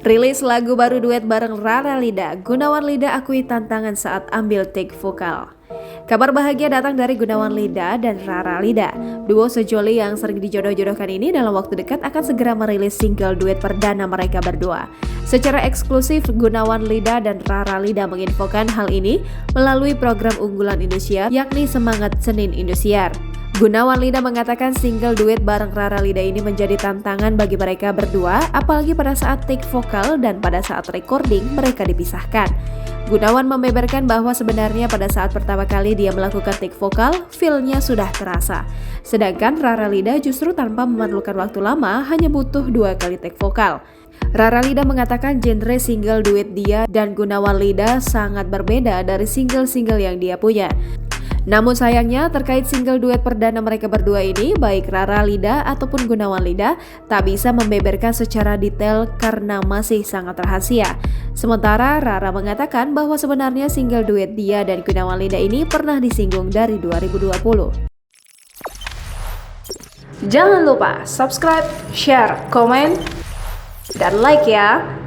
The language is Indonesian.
Rilis lagu baru duet bareng Rara Lida, Gunawan Lida akui tantangan saat ambil take vokal. Kabar bahagia datang dari Gunawan Lida dan Rara Lida. Duo sejoli yang sering dijodoh-jodohkan ini dalam waktu dekat akan segera merilis single duet perdana mereka berdua. Secara eksklusif, Gunawan Lida dan Rara Lida menginfokan hal ini melalui program unggulan Indosiar yakni Semangat Senin Indosiar. Gunawan Lida mengatakan single duet bareng Rara Lida ini menjadi tantangan bagi mereka berdua, apalagi pada saat take vokal dan pada saat recording mereka dipisahkan. Gunawan membeberkan bahwa sebenarnya pada saat pertama kali dia melakukan take vokal, feel-nya sudah terasa. Sedangkan Rara Lida justru tanpa memerlukan waktu lama, hanya butuh 2 kali take vokal. Rara Lida mengatakan genre single duet dia dan Gunawan Lida sangat berbeda dari single-single yang dia punya. Namun sayangnya terkait single duet perdana mereka berdua ini, baik Rara Lida ataupun Gunawan Lida tak bisa membeberkan secara detail karena masih sangat rahasia. Sementara Rara mengatakan bahwa sebenarnya single duet dia dan Gunawan Lida ini pernah disinggung dari 2020. Jangan lupa subscribe, share, komen, dan like ya!